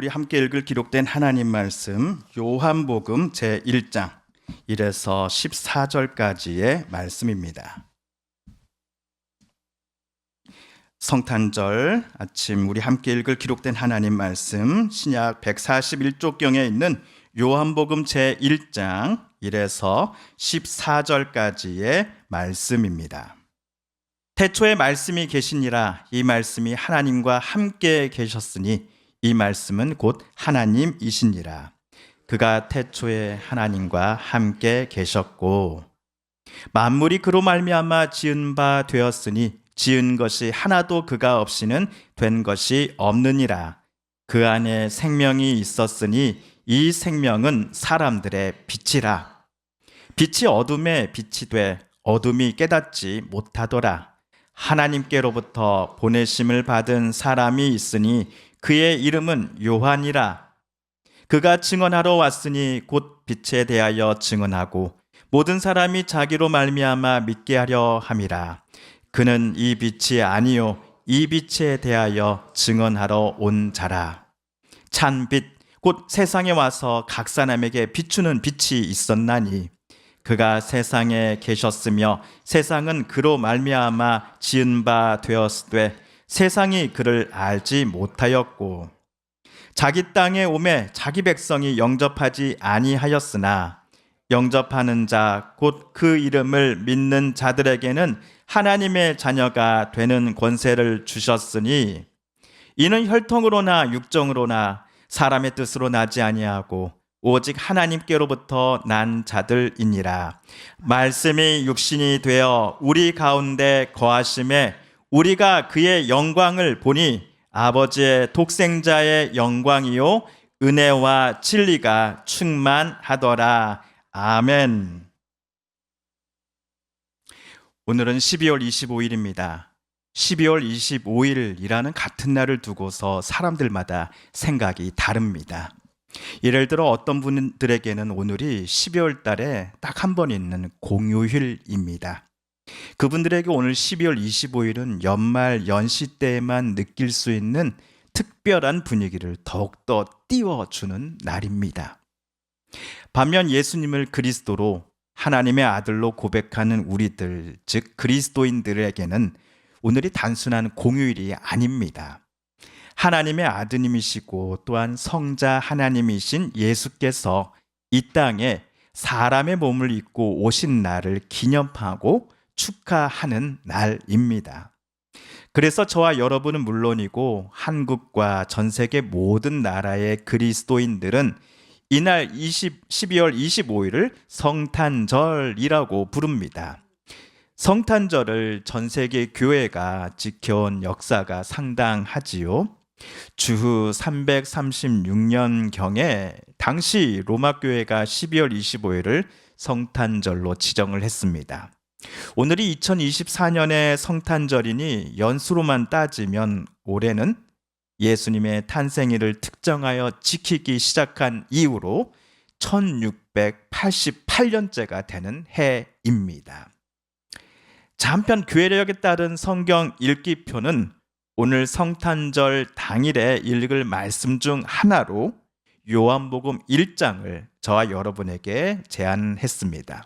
우리 함께 읽을 기록된 하나님 말씀 요한복음 제1장 1에서 14절까지의 말씀입니다. 성탄절 아침 우리 함께 읽을 기록된 하나님 말씀 신약 141쪽경에 있는 요한복음 제1장 1에서 14절까지의 말씀입니다. 태초에 말씀이 계시니라. 이 말씀이 하나님과 함께 계셨으니 이 말씀은 곧 하나님이시니라. 그가 태초에 하나님과 함께 계셨고 만물이 그로 말미암아 지은 바 되었으니 지은 것이 하나도 그가 없이는 된 것이 없느니라. 그 안에 생명이 있었으니 이 생명은 사람들의 빛이라. 빛이 어둠에 빛이 돼 어둠이 깨닫지 못하더라. 하나님께로부터 보내심을 받은 사람이 있으니 그의 이름은 요한이라. 그가 증언하러 왔으니 곧 빛에 대하여 증언하고 모든 사람이 자기로 말미암아 믿게 하려 함이라. 그는 이 빛이 아니요 이 빛에 대하여 증언하러 온 자라. 찬 빛 곧 세상에 와서 각 사람에게 비추는 빛이 있었나니 그가 세상에 계셨으며 세상은 그로 말미암아 지은 바 되었으되 세상이 그를 알지 못하였고 자기 땅에 오매 자기 백성이 영접하지 아니하였으나 영접하는 자 곧 그 이름을 믿는 자들에게는 하나님의 자녀가 되는 권세를 주셨으니 이는 혈통으로나 육정으로나 사람의 뜻으로 나지 아니하고 오직 하나님께로부터 난 자들이니라. 말씀이 육신이 되어 우리 가운데 거하심에 우리가 그의 영광을 보니 아버지의 독생자의 영광이요 은혜와 진리가 충만하더라. 아멘. 오늘은 12월 25일입니다. 12월 25일이라는 같은 날을 두고서 사람들마다 생각이 다릅니다. 예를 들어 어떤 분들에게는 오늘이 12월 달에 딱 한 번 있는 공휴일입니다. 그분들에게 오늘 12월 25일은 연말 연시 때에만 느낄 수 있는 특별한 분위기를 더욱더 띄워주는 날입니다. 반면 예수님을 그리스도로 하나님의 아들로 고백하는 우리들, 즉 그리스도인들에게는 오늘이 단순한 공휴일이 아닙니다. 하나님의 아드님이시고 또한 성자 하나님이신 예수께서 이 땅에 사람의 몸을 입고 오신 날을 기념하고 축하하는 날입니다. 그래서 저와 여러분은 물론이고 한국과 전 세계 모든 나라의 그리스도인들은 이날 12월 25일을 성탄절이라고 부릅니다. 성탄절을 전 세계 교회가 지켜온 역사가 상당하지요. 주후 336년경에 당시 로마 교회가 12월 25일을 성탄절로 지정을 했습니다. 오늘이 2024년의 성탄절이니 연수로만 따지면 올해는 예수님의 탄생일을 특정하여 지키기 시작한 이후로 1688년째가 되는 해입니다. 자, 한편 교회력에 따른 성경 읽기표는 오늘 성탄절 당일에 읽을 말씀 중 하나로 요한복음 1장을 저와 여러분에게 제안했습니다.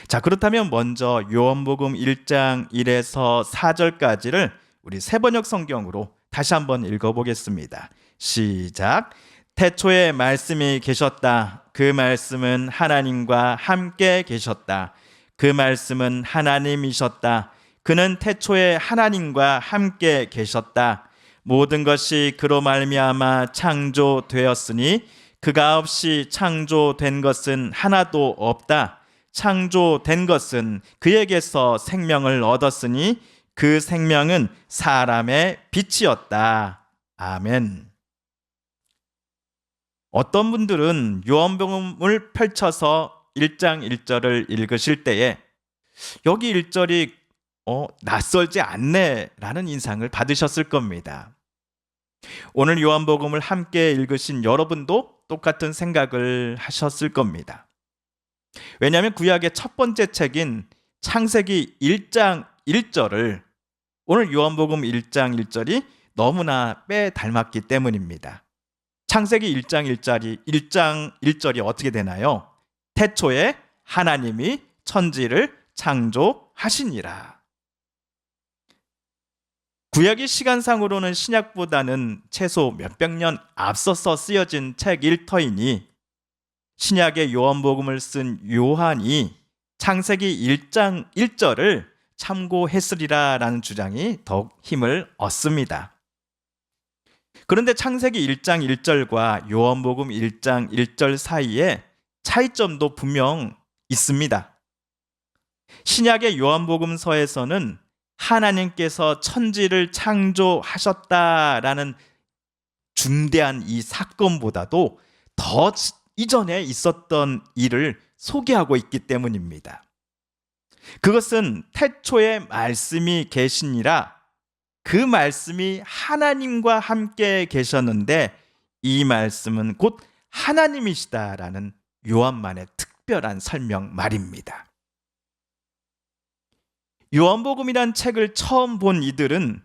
자, 그렇다면 먼저 요한복음 1장 1에서 4절까지를 우리 새번역 성경으로 다시 한번 읽어보겠습니다. 시작. 태초에 말씀이 계셨다. 그 말씀은 하나님과 함께 계셨다. 그 말씀은 하나님이셨다. 그는 태초에 하나님과 함께 계셨다. 모든 것이 그로 말미암아 창조되었으니 그가 없이 창조된 것은 하나도 없다. 창조된 것은 그에게서 생명을 얻었으니 그 생명은 사람의 빛이었다. 아멘. 어떤 분들은 요한복음을 펼쳐서 1장 1절을 읽으실 때에 여기 1절이 낯설지 않네 라는 인상을 받으셨을 겁니다. 오늘 요한복음을 함께 읽으신 여러분도 똑같은 생각을 하셨을 겁니다. 왜냐하면 구약의 첫 번째 책인 창세기 1장 1절을 오늘 요한복음 1장 1절이 너무나 빼닮았기 때문입니다. 창세기 1장 1절이 어떻게 되나요? 태초에 하나님이 천지를 창조하시니라. 구약의 시간상으로는 신약보다는 최소 몇백 년 앞서서 쓰여진 책 일터이니 신약의 요한복음을 쓴 요한이 창세기 1장 1절을 참고했으리라라는 주장이 더욱 힘을 얻습니다. 그런데 창세기 1장 1절과 요한복음 1장 1절 사이에 차이점도 분명 있습니다. 신약의 요한복음서에서는 하나님께서 천지를 창조하셨다라는 중대한 이 사건보다도 더 이전에 있었던 일을 소개하고 있기 때문입니다. 그것은 태초에 말씀이 계시니라, 그 말씀이 하나님과 함께 계셨는데 이 말씀은 곧 하나님이시다라는 요한만의 특별한 설명 말입니다. 요한복음이란 책을 처음 본 이들은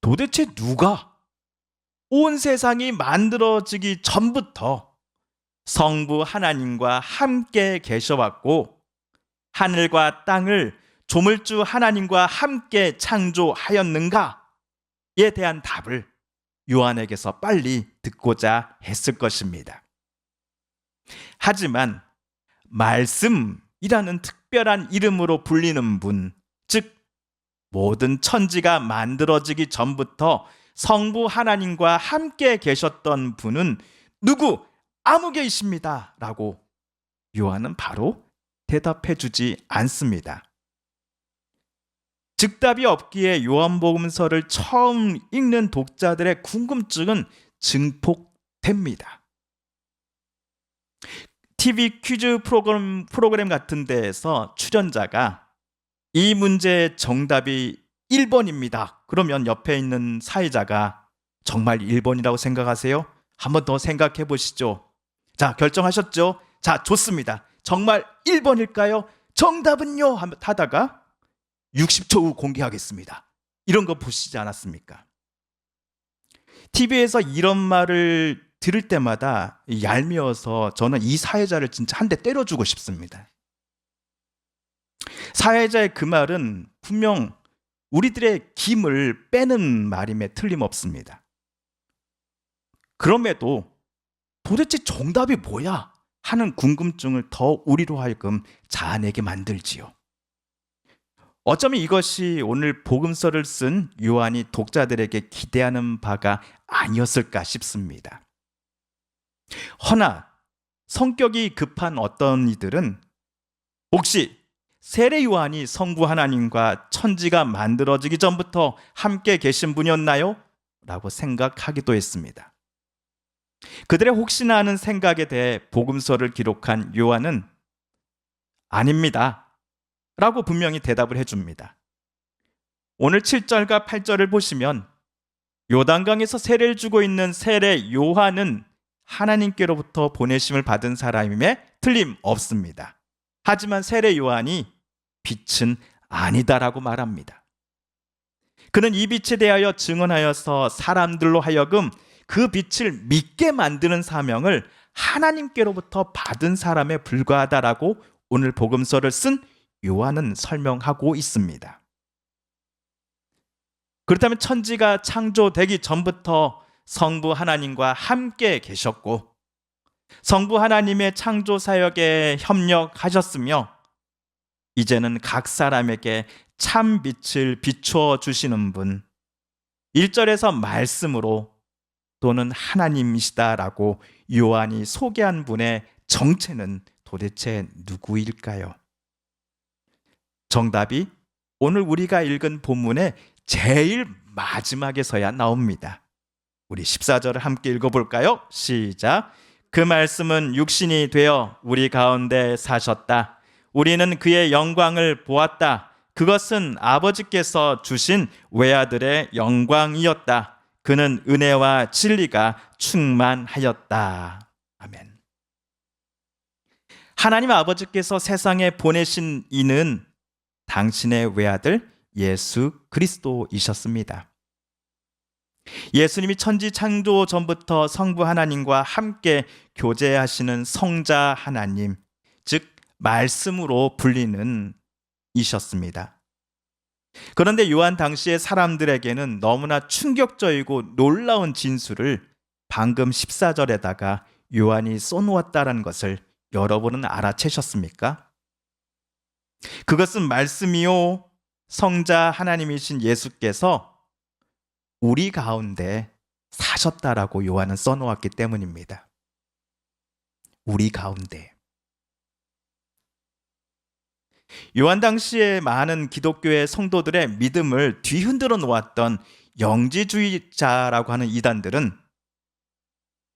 도대체 누가 온 세상이 만들어지기 전부터 성부 하나님과 함께 계셔왔고 하늘과 땅을 조물주 하나님과 함께 창조하였는가에 대한 답을 요한에게서 빨리 듣고자 했을 것입니다. 하지만 말씀이라는 특별한 이름으로 불리는 분, 즉 모든 천지가 만들어지기 전부터 성부 하나님과 함께 계셨던 분은 누구? 아무개이십니다 라고 요한은 바로 대답해 주지 않습니다. 즉답이 없기에 요한복음서를 처음 읽는 독자들의 궁금증은 증폭됩니다. TV 퀴즈 프로그램 같은 데에서 출연자가 이 문제의 정답이 1번입니다. 그러면 옆에 있는 사회자가 정말 1번이라고 생각하세요? 한번 더 생각해 보시죠. 자, 결정하셨죠? 자, 좋습니다. 정말 1번일까요? 정답은요? 하다가 60초 후 공개하겠습니다. 이런 거 보시지 않았습니까? TV에서 이런 말을 들을 때마다 얄미워서 저는 이 사회자를 진짜 한 대 때려주고 싶습니다. 사회자의 그 말은 분명 우리들의 김을 빼는 말임에 틀림없습니다. 그럼에도 도대체 정답이 뭐야? 하는 궁금증을 더 우리로 하여금 자아내게 만들지요. 어쩌면 이것이 오늘 복음서를 쓴 요한이 독자들에게 기대하는 바가 아니었을까 싶습니다. 허나 성격이 급한 어떤 이들은 혹시 세례 요한이 성부 하나님과 천지가 만들어지기 전부터 함께 계신 분이었나요? 라고 생각하기도 했습니다. 그들의 혹시나 하는 생각에 대해 복음서를 기록한 요한은 아닙니다 라고 분명히 대답을 해줍니다. 오늘 7절과 8절을 보시면 요단강에서 세례를 주고 있는 세례 요한은 하나님께로부터 보내심을 받은 사람임에 틀림없습니다. 하지만 세례 요한이 빛은 아니다라고 말합니다. 그는 이 빛에 대하여 증언하여서 사람들로 하여금 그 빛을 믿게 만드는 사명을 하나님께로부터 받은 사람에 불과하다라고 오늘 복음서를 쓴 요한은 설명하고 있습니다. 그렇다면 천지가 창조되기 전부터 성부 하나님과 함께 계셨고 성부 하나님의 창조 사역에 협력하셨으며 이제는 각 사람에게 참 빛을 비추어 주시는 분, 1절에서 말씀으로 또는 하나님이시다라고 요한이 소개한 분의 정체는 도대체 누구일까요? 정답이 오늘 우리가 읽은 본문의 제일 마지막에서야 나옵니다. 우리 14절을 함께 읽어볼까요? 시작. 그 말씀은 육신이 되어 우리 가운데 사셨다. 우리는 그의 영광을 보았다. 그것은 아버지께서 주신 외아들의 영광이었다. 그는 은혜와 진리가 충만하였다. 아멘. 하나님 아버지께서 세상에 보내신 이는 당신의 외아들 예수 그리스도이셨습니다. 예수님이 천지 창조 전부터 성부 하나님과 함께 교제하시는 성자 하나님, 즉 말씀으로 불리는 이셨습니다. 그런데 요한 당시의 사람들에게는 너무나 충격적이고 놀라운 진술을 방금 14절에다가 요한이 써놓았다는 것을 여러분은 알아채셨습니까? 그것은 말씀이요 성자 하나님이신 예수께서 우리 가운데 사셨다라고 요한은 써놓았기 때문입니다. 우리 가운데. 요한 당시에 많은 기독교의 성도들의 믿음을 뒤흔들어 놓았던 영지주의자라고 하는 이단들은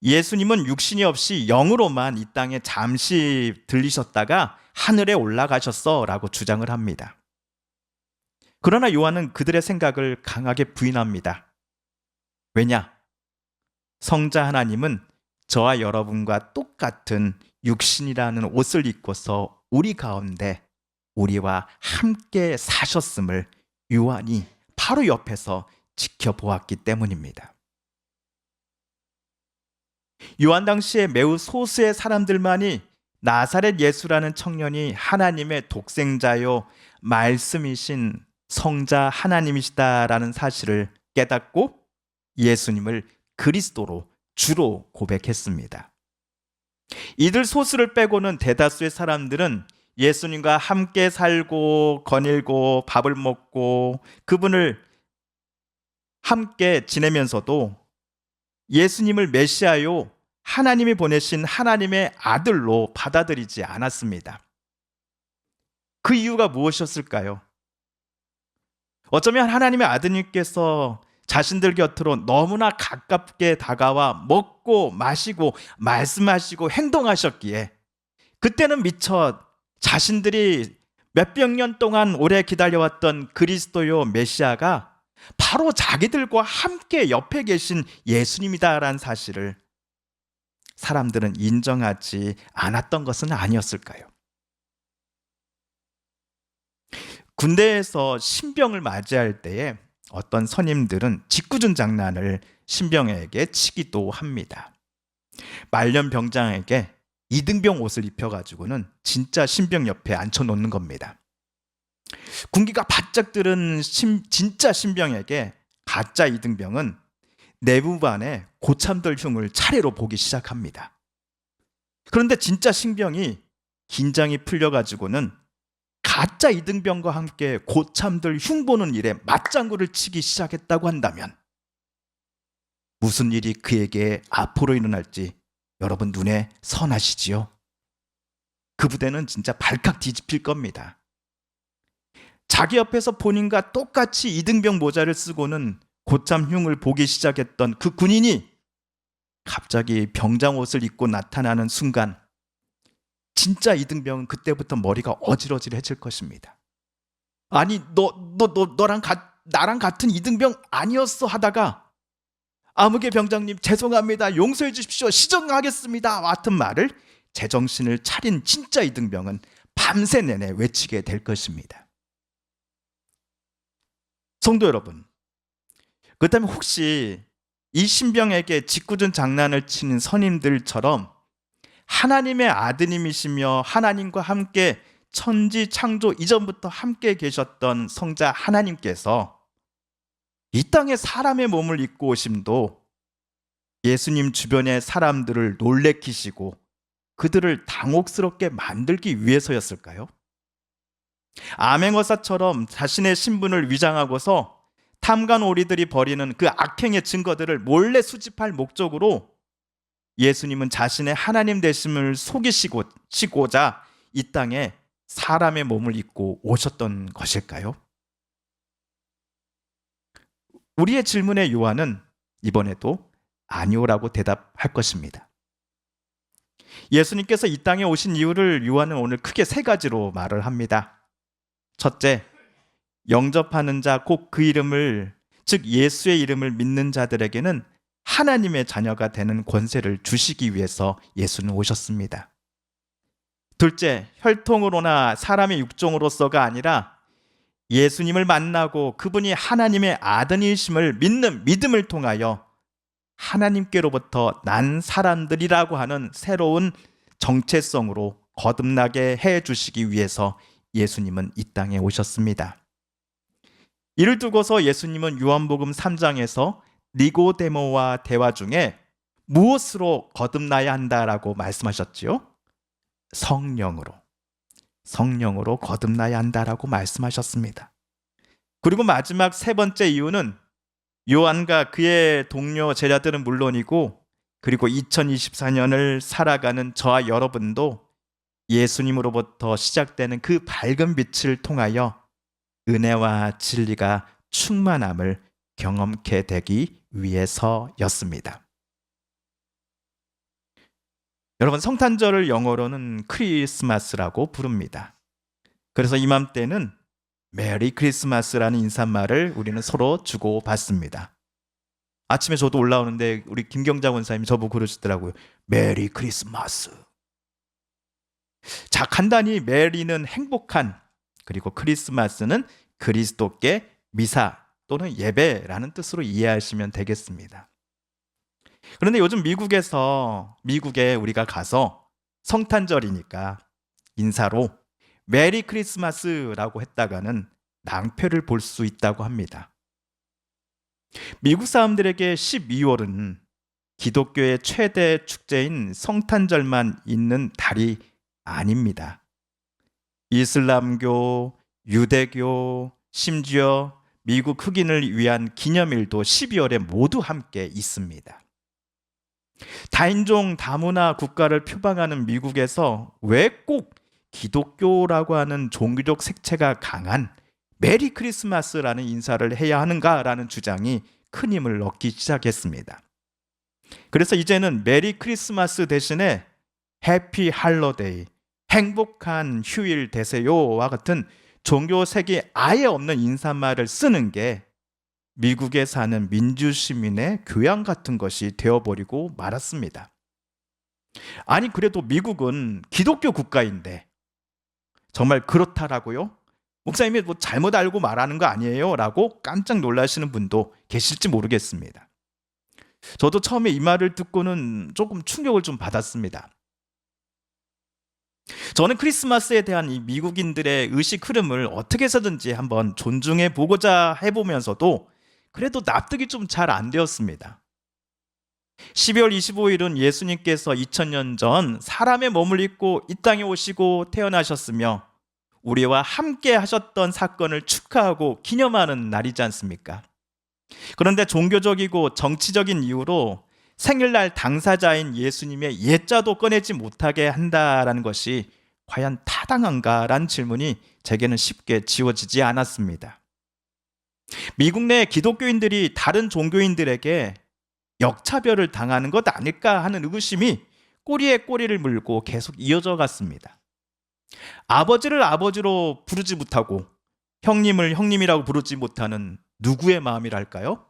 예수님은 육신이 없이 영으로만 이 땅에 잠시 들리셨다가 하늘에 올라가셨어 라고 주장을 합니다. 그러나 요한은 그들의 생각을 강하게 부인합니다. 왜냐? 성자 하나님은 저와 여러분과 똑같은 육신이라는 옷을 입고서 우리 가운데 우리와 함께 사셨음을 요한이 바로 옆에서 지켜보았기 때문입니다. 요한 당시에 매우 소수의 사람들만이 나사렛 예수라는 청년이 하나님의 독생자요 말씀이신 성자 하나님이시다라는 사실을 깨닫고 예수님을 그리스도로 주로 고백했습니다. 이들 소수를 빼고는 대다수의 사람들은 예수님과 함께 살고 거닐고 밥을 먹고 그분을 함께 지내면서도 예수님을 메시아요 하나님이 보내신 하나님의 아들로 받아들이지 않았습니다. 그 이유가 무엇이었을까요? 어쩌면 하나님의 아드님께서 자신들 곁으로 너무나 가깝게 다가와 먹고 마시고 말씀하시고 행동하셨기에 그때는 미처 자신들이 몇백 년 동안 오래 기다려왔던 그리스도요 메시아가 바로 자기들과 함께 옆에 계신 예수님이다라는 사실을 사람들은 인정하지 않았던 것은 아니었을까요? 군대에서 신병을 맞이할 때에 어떤 선임들은 짓궂은 장난을 신병에게 치기도 합니다. 말년 병장에게 이등병 옷을 입혀가지고는 진짜 신병 옆에 앉혀놓는 겁니다. 군기가 바짝 들은 진짜 신병에게 가짜 이등병은 내부반에 고참들 흉을 차례로 보기 시작합니다. 그런데 진짜 신병이 긴장이 풀려가지고는 가짜 이등병과 함께 고참들 흉보는 일에 맞장구를 치기 시작했다고 한다면 무슨 일이 그에게 앞으로 일어날지 여러분 눈에 선하시지요? 그 부대는 진짜 발칵 뒤집힐 겁니다. 자기 옆에서 본인과 똑같이 이등병 모자를 쓰고는 고참 흉을 보기 시작했던 그 군인이 갑자기 병장 옷을 입고 나타나는 순간 진짜 이등병은 그때부터 머리가 어질어질해질 것입니다. 아니 나랑 같은 이등병 아니었어 하다가 아무개 병장님 죄송합니다 용서해 주십시오 시정하겠습니다 같은 말을 제정신을 차린 진짜 이등병은 밤새 내내 외치게 될 것입니다. 성도 여러분, 그렇다면 혹시 이 신병에게 짓궂은 장난을 치는 선임들처럼 하나님의 아드님이시며 하나님과 함께 천지 창조 이전부터 함께 계셨던 성자 하나님께서 이 땅에 사람의 몸을 입고 오심도 예수님 주변의 사람들을 놀래키시고 그들을 당혹스럽게 만들기 위해서였을까요? 암행어사처럼 자신의 신분을 위장하고서 탐관오리들이 벌이는 그 악행의 증거들을 몰래 수집할 목적으로 예수님은 자신의 하나님 되심을 속이시고자 이 땅에 사람의 몸을 입고 오셨던 것일까요? 우리의 질문에 요한은 이번에도 아니오라고 대답할 것입니다. 예수님께서 이 땅에 오신 이유를 요한은 오늘 크게 세 가지로 말을 합니다. 첫째, 영접하는 자 곧 그 이름을 즉 예수의 이름을 믿는 자들에게는 하나님의 자녀가 되는 권세를 주시기 위해서 예수는 오셨습니다. 둘째, 혈통으로나 사람의 육종으로서가 아니라 예수님을 만나고 그분이 하나님의 아들이심을 믿는 믿음을 통하여 하나님께로부터 난 사람들이라고 하는 새로운 정체성으로 거듭나게 해 주시기 위해서 예수님은 이 땅에 오셨습니다. 이를 두고서 예수님은 요한복음 3장에서 니고데모와 대화 중에 무엇으로 거듭나야 한다라고 말씀하셨지요? 성령으로 거듭나야 한다라고 말씀하셨습니다. 그리고 마지막 세 번째 이유는 요한과 그의 동료 제자들은 물론이고 그리고 2024년을 살아가는 저와 여러분도 예수님으로부터 시작되는 그 밝은 빛을 통하여 은혜와 진리가 충만함을 경험케 되기 위해서였습니다. 여러분, 성탄절을 영어로는 크리스마스라고 부릅니다. 그래서 이맘때는 메리 크리스마스라는 인사말을 우리는 서로 주고받습니다. 아침에 저도 올라오는데 우리 김경자 원사님이 저보고 그러시더라고요. 메리 크리스마스. 자, 간단히 메리는 행복한, 그리고 크리스마스는 그리스도께 미사 또는 예배라는 뜻으로 이해하시면 되겠습니다. 그런데 요즘 미국에 우리가 가서 성탄절이니까 인사로 메리 크리스마스라고 했다가는 낭패를 볼 수 있다고 합니다. 미국 사람들에게 12월은 기독교의 최대 축제인 성탄절만 있는 달이 아닙니다. 이슬람교, 유대교, 심지어 미국 흑인을 위한 기념일도 12월에 모두 함께 있습니다. 다인종 다문화 국가를 표방하는 미국에서 왜 꼭 기독교라고 하는 종교적 색채가 강한 메리 크리스마스라는 인사를 해야 하는가라는 주장이 큰 힘을 얻기 시작했습니다. 그래서 이제는 메리 크리스마스 대신에 해피 할러데이, 행복한 휴일 되세요와 같은 종교색이 아예 없는 인사말을 쓰는 게 미국에 사는 민주시민의 교양 같은 것이 되어버리고 말았습니다. 아니, 그래도 미국은 기독교 국가인데 정말 그렇다라고요? 목사님이 뭐 잘못 알고 말하는 거 아니에요? 라고 깜짝 놀라시는 분도 계실지 모르겠습니다. 저도 처음에 이 말을 듣고는 조금 충격을 좀 받았습니다. 저는 크리스마스에 대한 이 미국인들의 의식 흐름을 어떻게 해서든지 한번 존중해 보고자 해보면서도 그래도 납득이 좀 잘 안 되었습니다. 12월 25일은 예수님께서 2000년 전 사람의 몸을 입고 이 땅에 오시고 태어나셨으며 우리와 함께 하셨던 사건을 축하하고 기념하는 날이지 않습니까? 그런데 종교적이고 정치적인 이유로 생일날 당사자인 예수님의 예자도 꺼내지 못하게 한다라는 것이 과연 타당한가라는 질문이 제게는 쉽게 지워지지 않았습니다. 미국 내 기독교인들이 다른 종교인들에게 역차별을 당하는 것 아닐까 하는 의구심이 꼬리에 꼬리를 물고 계속 이어져 갔습니다. 아버지를 아버지로 부르지 못하고 형님을 형님이라고 부르지 못하는 누구의 마음이랄까요?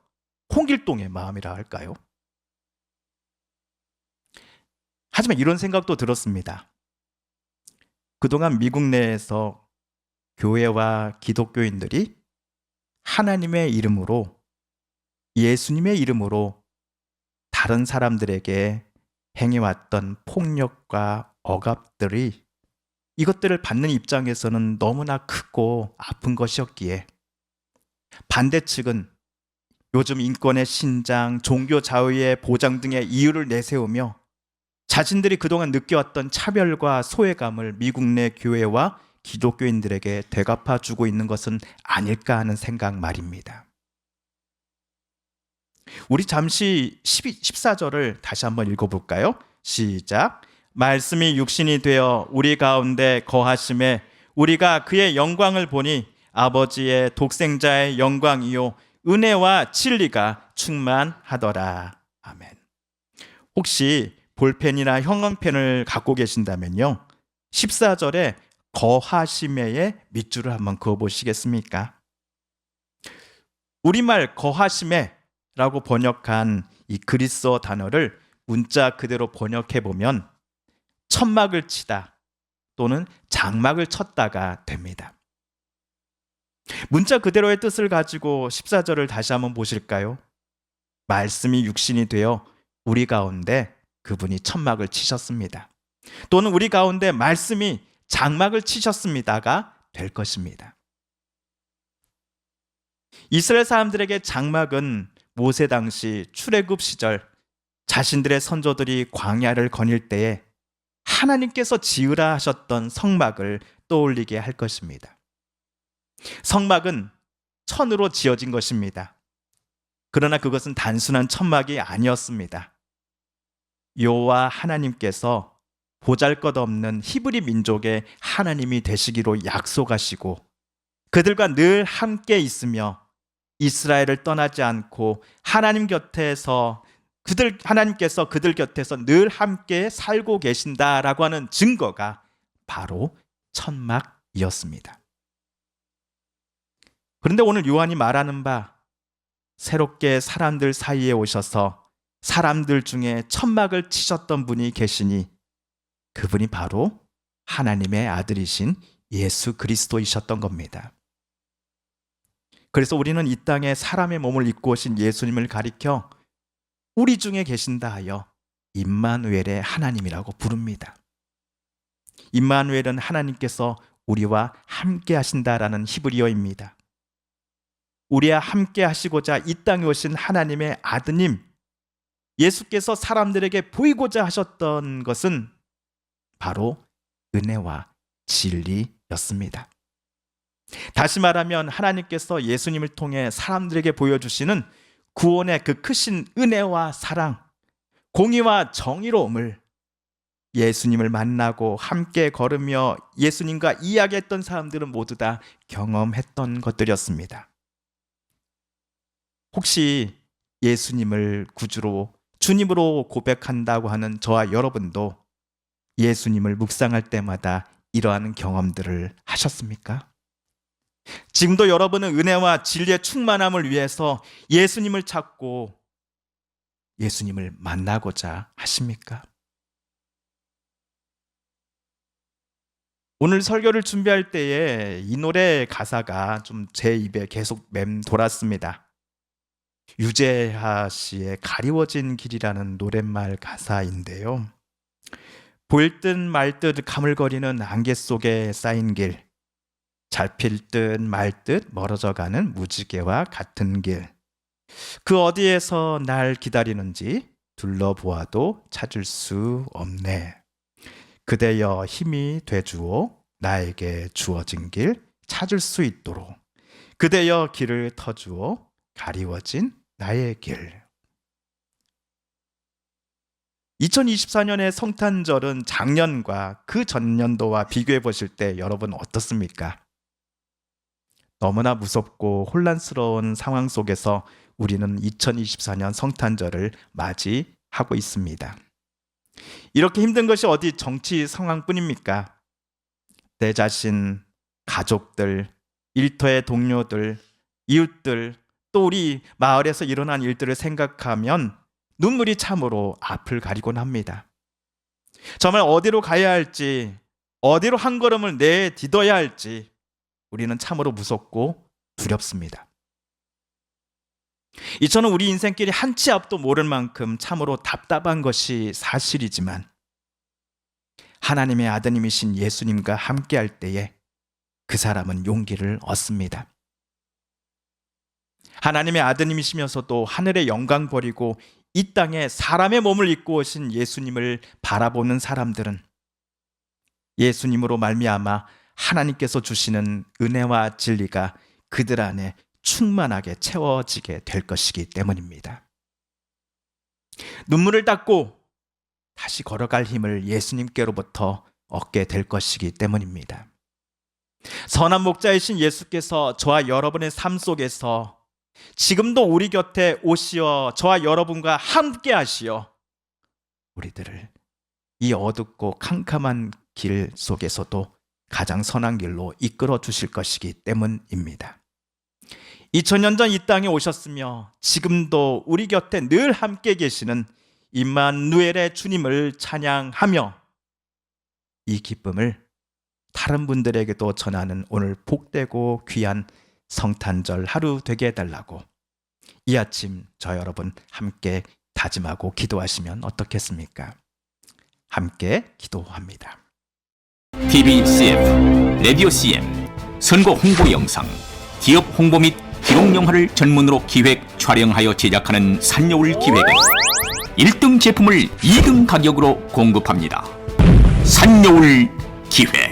홍길동의 마음이라 할까요? 하지만 이런 생각도 들었습니다. 그동안 미국 내에서 교회와 기독교인들이 하나님의 이름으로, 예수님의 이름으로 다른 사람들에게 행해왔던 폭력과 억압들이 이것들을 받는 입장에서는 너무나 크고 아픈 것이었기에 반대측은 요즘 인권의 신장, 종교 자유의 보장 등의 이유를 내세우며 자신들이 그동안 느껴왔던 차별과 소외감을 미국 내 교회와 기독교인들에게 되갚아주고 있는 것은 아닐까 하는 생각 말입니다. 우리 잠시 14절을 다시 한번 읽어볼까요? 시작. 말씀이 육신이 되어 우리 가운데 거하심에 우리가 그의 영광을 보니 아버지의 독생자의 영광이요 은혜와 진리가 충만하더라. 아멘. 혹시 볼펜이나 형광펜을 갖고 계신다면요, 14절에 거하심에의 밑줄을 한번 그어보시겠습니까? 우리말 거하심에라고 번역한 이 그리스어 단어를 문자 그대로 번역해보면 천막을 치다 또는 장막을 쳤다가 됩니다. 문자 그대로의 뜻을 가지고 14절을 다시 한번 보실까요? 말씀이 육신이 되어 우리 가운데 그분이 천막을 치셨습니다. 또는 우리 가운데 말씀이 장막을 치셨습니다가 될 것입니다. 이스라엘 사람들에게 장막은 모세 당시 출애굽 시절 자신들의 선조들이 광야를 거닐 때에 하나님께서 지으라 하셨던 성막을 떠올리게 할 것입니다. 성막은 천으로 지어진 것입니다. 그러나 그것은 단순한 천막이 아니었습니다. 여호와 하나님께서 보잘것없는 히브리 민족의 하나님이 되시기로 약속하시고 그들과 늘 함께 있으며 이스라엘을 떠나지 않고 하나님께서 그들 곁에서 늘 함께 살고 계신다라고 하는 증거가 바로 천막이었습니다. 그런데 오늘 요한이 말하는 바 새롭게 사람들 사이에 오셔서 사람들 중에 천막을 치셨던 분이 계시니 그분이 바로 하나님의 아들이신 예수 그리스도이셨던 겁니다. 그래서 우리는 이 땅에 사람의 몸을 입고 오신 예수님을 가리켜 우리 중에 계신다 하여 임마누엘의 하나님이라고 부릅니다. 임마누엘은 하나님께서 우리와 함께 하신다라는 히브리어입니다. 우리와 함께 하시고자 이 땅에 오신 하나님의 아드님 예수께서 사람들에게 보이고자 하셨던 것은 바로 은혜와 진리였습니다. 다시 말하면 하나님께서 예수님을 통해 사람들에게 보여주시는 구원의 그 크신 은혜와 사랑, 공의와 정의로움을 예수님을 만나고 함께 걸으며 예수님과 이야기했던 사람들은 모두 다 경험했던 것들이었습니다. 혹시 예수님을 구주로 주님으로 고백한다고 하는 저와 여러분도 예수님을 묵상할 때마다 이러한 경험들을 하셨습니까? 지금도 여러분은 은혜와 진리의 충만함을 위해서 예수님을 찾고 예수님을 만나고자 하십니까? 오늘 설교를 준비할 때에 이 노래 가사가 좀 제 입에 계속 맴돌았습니다. 유재하 씨의 가리워진 길이라는 노랫말 가사인데요. 보일 듯 말 듯 가물거리는 안개 속에 쌓인 길, 잡힐 듯 말 듯 멀어져 가는 무지개와 같은 길, 그 어디에서 날 기다리는지 둘러보아도 찾을 수 없네. 그대여 힘이 되주오 나에게 주어진 길 찾을 수 있도록 그대여 길을 터주오 가리워진 나의 길. 2024년의 성탄절은 작년과 그 전년도와 비교해 보실 때 여러분 어떻습니까? 너무나 무섭고 혼란스러운 상황 속에서 우리는 2024년 성탄절을 맞이하고 있습니다. 이렇게 힘든 것이 어디 정치 상황뿐입니까? 내 자신, 가족들, 일터의 동료들, 이웃들, 또 우리 마을에서 일어난 일들을 생각하면 눈물이 참으로 앞을 가리곤 합니다. 정말 어디로 가야 할지, 어디로 한 걸음을 내딛어야 할지 우리는 참으로 무섭고 두렵습니다. 이처럼 우리 인생길이 한 치 앞도 모를 만큼 참으로 답답한 것이 사실이지만 하나님의 아드님이신 예수님과 함께할 때에 그 사람은 용기를 얻습니다. 하나님의 아드님이시면서도 하늘의 영광 버리고 이 땅에 사람의 몸을 입고 오신 예수님을 바라보는 사람들은 예수님으로 말미암아 하나님께서 주시는 은혜와 진리가 그들 안에 충만하게 채워지게 될 것이기 때문입니다. 눈물을 닦고 다시 걸어갈 힘을 예수님께로부터 얻게 될 것이기 때문입니다. 선한 목자이신 예수께서 저와 여러분의 삶 속에서 지금도 우리 곁에 오시어 저와 여러분과 함께 하시어 우리들을 이 어둡고 캄캄한 길 속에서도 가장 선한 길로 이끌어 주실 것이기 때문입니다. 2000년 전 이 땅에 오셨으며 지금도 우리 곁에 늘 함께 계시는 임마누엘의 주님을 찬양하며 이 기쁨을 다른 분들에게도 전하는 오늘 복되고 귀한 성탄절 하루 되게 해달라고 이 아침 저 여러분 함께 다짐하고 기도하시면 어떻겠습니까? 함께 기도합니다. TV CF, 라디오 CM, 선거 홍보 영상, 기업 홍보 및 기록 영화를 전문으로 기획, 촬영하여 제작하는 산여울 기획은 1등 제품을 2등 가격으로 공급합니다. 산여울 기획.